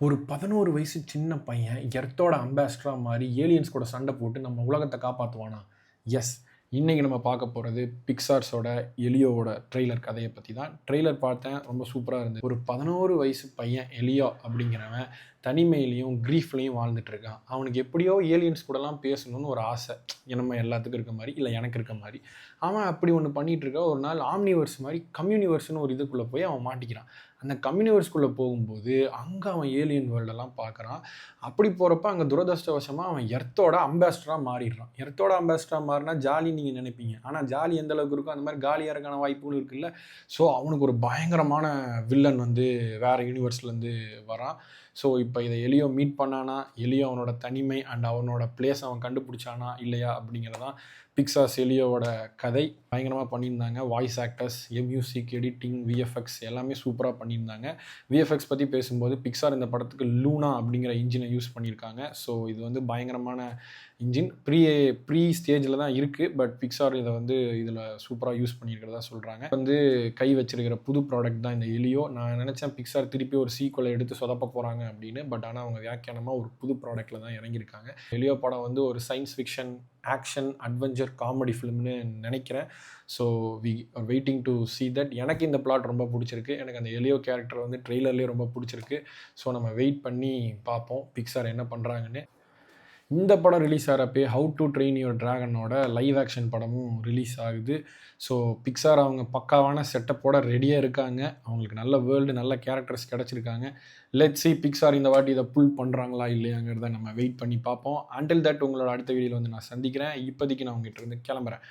ஒரு 11 வயசு சின்ன பையன் எர்த்தோட அம்பாசிடரா மாறி ஏலியன்ஸ் கூட சண்டை போட்டு நம்ம உலகத்தை காப்பாற்றுவானா? எஸ். இன்னைக்கு நம்ம பார்க்க போகிறது பிக்சார்ஸோட எலியோவோட ட்ரெய்லர் கதையை பற்றி தான். ட்ரெய்லர் பார்த்தேன், ரொம்ப சூப்பராக இருந்தது. ஒரு 11 வயசு பையன் எலியோ அப்படிங்கிறவன் தனிமையிலையும் க்ரீஃப்லையும் வாழ்ந்துட்டு இருக்கான். அவனுக்கு எப்படியோ ஏலியன்ஸ் கூடலாம் பேசணும்னு ஒரு ஆசை, நம்ம எல்லாத்துக்கும் இருக்க மாதிரி, இல்லை எனக்கு இருக்க மாதிரி. அவன் அப்படி ஒன்று பண்ணிகிட்டு இருக்க ஒரு நாள் ஆம்னிவர்ஸ் மாதிரி கம்யூனிவர்ஸ்னு ஒரு இதுக்குள்ளே போய் அவன் மாட்டிக்கிறான். அந்த கம்யூனிவர்ஸ்குள்ளே போகும்போது அங்கே அவன் ஏலியன் வேர்ல்டெல்லாம் பார்க்குறான். அப்படி போகிறப்ப அங்கே துரதிர்ஷ்டவசமாக அவன் எர்த்தோட அம்பாசிடராக மாறிடுறான். எர்த்தோட அம்பாசிடராக மாறினா ஜாலி நீங்கள் நினைப்பீங்க, ஆனால் ஜாலி எந்த அளவுக்கு இருக்கும் அந்த மாதிரி காலியாக இருக்கான வாய்ப்புகளும் இருக்குல்ல. ஸோ அவனுக்கு ஒரு பயங்கரமான வில்லன் வந்து வேறு யூனிவர்ஸ்லேருந்து வரான். ஸோ இப்போ இதை எலியோ மீட் பண்ணானா, எலியோ அவனோட தனிமை அண்ட் அவனோட பிளேஸ் அவன் கண்டுபிடிச்சானா இல்லையா அப்படிங்கிறதான் பிக்சார்ஸ் எலியோவோட கதை. பயங்கரமாக பண்ணியிருந்தாங்க. Voice actors, music, editing, VFX எல்லாமே சூப்பராக பண்ணியிருந்தாங்க. விஎஃப்எக்ஸ் பற்றி பேசும்போது பிக்சார் இந்த படத்துக்கு லூனா அப்படிங்கிற இன்ஜினை யூஸ் பண்ணியிருக்காங்க. ஸோ இது வந்து பயங்கரமான இன்ஜின். ப்ரீ ஸ்டேஜில் தான் இருக்குது, பட் பிக்சார் இதை வந்து இதில் சூப்பராக யூஸ் பண்ணியிருக்கிறதா சொல்கிறாங்க. வந்து கை வச்சிருக்கிற புது ப்ராடக்ட் தான் இந்த எலியோ. நான் நினச்சேன் பிக்சார் திருப்பி ஒரு சீக்வலை எடுத்து சொதப்ப போகிறாங்க அப்படின்னு, பட் ஆனால் அவங்க வியாக்கியானமாக ஒரு புது ப்ராடக்டில் தான் இறங்கியிருக்காங்க. எலியோ படம் வந்து ஒரு science fiction, action, adventure, comedy ஃபிலிம்னு நினைக்கிறேன். So we are waiting to see that. எனக்கு இந்த பிளாட் ரொம்ப பிடிச்சிருக்கு. எனக்கு அந்த எலியோ கேரக்டர் வந்து ட்ரெய்லர்லேயே ரொம்ப பிடிச்சிருக்கு. ஸோ நம்ம வெயிட் பண்ணி பார்ப்போம் பிக்சார் என்ன பண்ணுறாங்கன்னு. இந்த படம் ரிலீஸ் ஆகிறப்பே ஹவு டு ட்ரெயின் யுவர் டிராகனோட லைவ் ஆக்ஷன் படமும் ரிலீஸ் ஆகுது. ஸோ பிக்சார் அவங்க பக்காவான செட்டப்போட ரெடியாக இருக்காங்க. அவங்களுக்கு நல்ல வேர்ல்டு, நல்ல கேரக்டர்ஸ் கிடச்சிருக்காங்க. லெட்ஸ் see பிக்சார் இந்த வாட்டி இதை புல் பண்ணுறாங்களா இல்லையாங்கிறத நம்ம வெயிட் பண்ணி பார்ப்போம். அண்டில் தட் உங்களோட அடுத்த வீடியோவில் வந்து நான் சந்திக்கிறேன். இப்போதைக்கு நான் உங்ககிட்ட இருந்து கிளம்புறேன்.